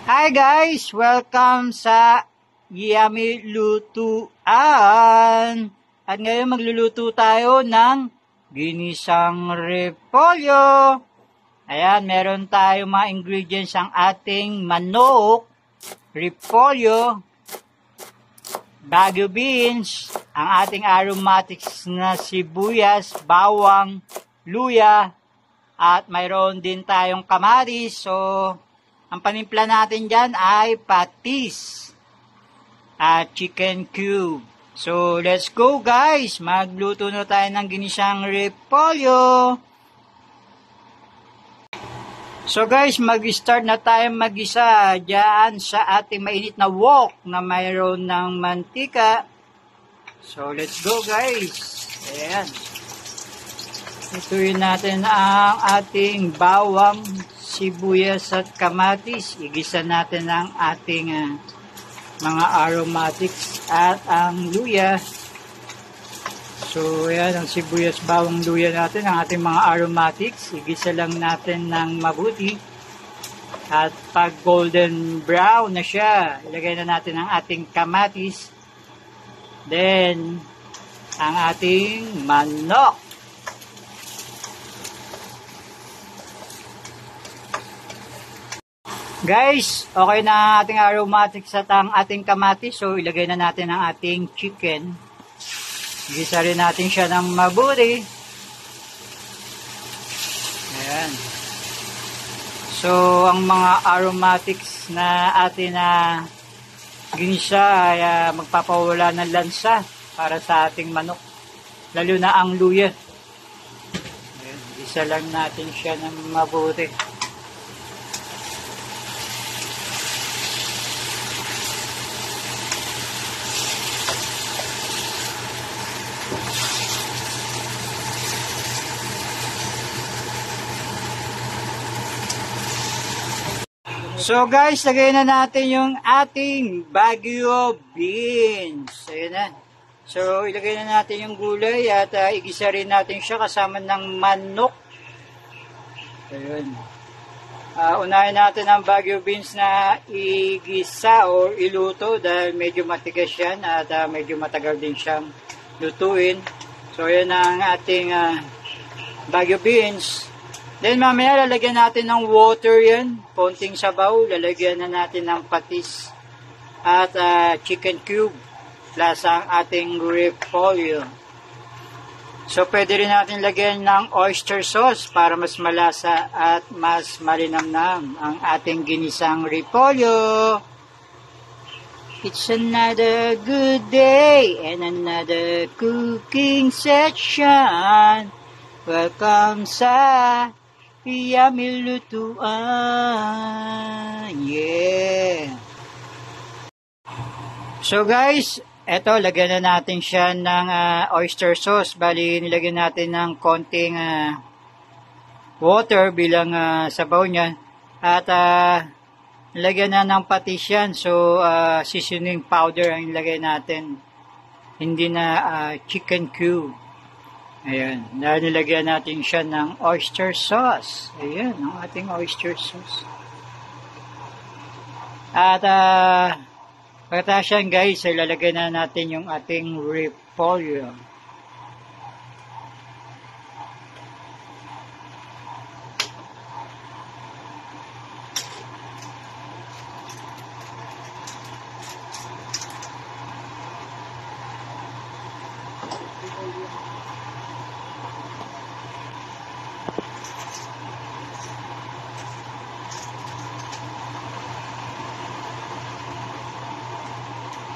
Hi guys! Welcome sa Yummy Lutuan! At ngayon magluluto tayo ng ginisang repolyo. Ayan, meron tayo mga ingredients ang ating manok, repolyo, bagu beans, ang ating aromatics na sibuyas, bawang, luya, at mayroon din tayong kamatis. So, ang panimpla natin dyan ay patis at chicken cube. So, let's go guys! Magluto na tayo ng ginisang repolyo. So guys, mag-start na tayo mag-isa dyan sa ating mainit na wok na mayroon ng mantika. So, let's go guys! Ayan. Ituin natin ang ating bawang, sibuyas at kamatis. Igisa natin ang ating mga aromatics at ang luya. So, ayan ang sibuyas, bawang, luya natin, ang ating mga aromatics. Igisa lang natin ng mabuti. At pag golden brown na siya, ilagay na natin ang ating kamatis. Then, ang ating manok. Guys, okay na ang ating aromatics at ang ating kamatis. So, ilagay na natin ang ating chicken. Gisa rin natin siya ng mabuti. Ayan. So, ang mga aromatics na atin na ginisa ay magpapawala ng lansa para sa ating manok. Lalo na ang luya. Ayan. Gisa lang natin siya ng mabuti. So guys, lagay na natin yung ating bagu beans. Ayan na. So ilagay na natin yung gulay at igisa rin natin siya kasama ng manok. Ayun. Unahin natin ang bagu beans na igisa o iluto dahil medyo matigas yan at medyo matagal din siyang lutuin. So ayan ang ating bagu beans. Then mamaya lalagyan natin ng water yan, konting sabaw, lalagyan na natin ng patis at chicken cube plus ang ating repolyo. So pwede rin natin lagyan ng oyster sauce para mas malasa at mas malinamnam ang ating ginisang repolyo. It's another good day and another cooking session. Welcome sa Yummy Lutuan. Yeah. So guys, eto lagyan na natin siya ng oyster sauce. Bali nilagyan natin ng konting water bilang sabaw niya. At nilagyan na ng patis yan. So seasoning powder ang nilagay natin. Hindi na chicken cube. Ayan, nilagyan natin siya ng oyster sauce. Ayan, ang ating oyster sauce. At pagkatapos yan guys, ilalagay na natin yung ating repolyo.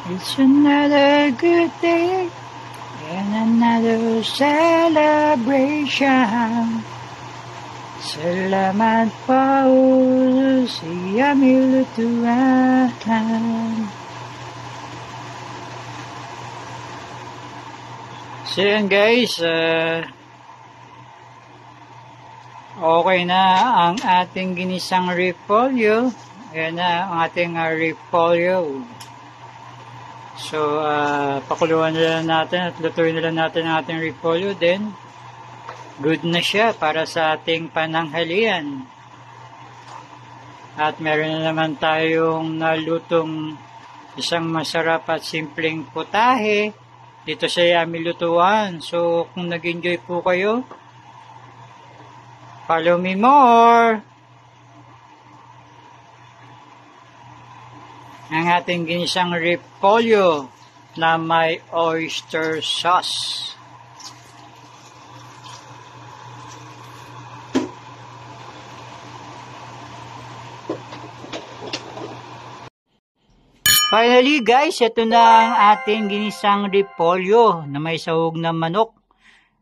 It's another good day and another celebration. Salamat po sa Yummy Lutuan. So yan guys, okay na ang ating ginisang repolyo. Ayan na ang ating repolyo. So, pakuluan na lang natin at lutuin na lang natin ang ating repolyo. Then, good na siya para sa ating pananghalian. At meron na naman tayong nalutong isang masarap at simpleng putahe dito sa Yummy Lutuan. So, kung nag-enjoy po kayo, follow me more. Ang ating ginisang repolyo na may oyster sauce. Finally guys, ito na ang ating ginisang repolyo na may sahog na manok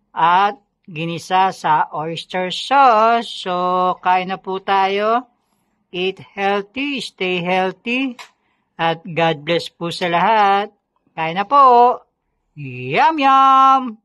at ginisa sa oyster sauce. So, kain na po tayo. Eat healthy, stay healthy, at God bless po sa lahat. Kain na po. Yum yum!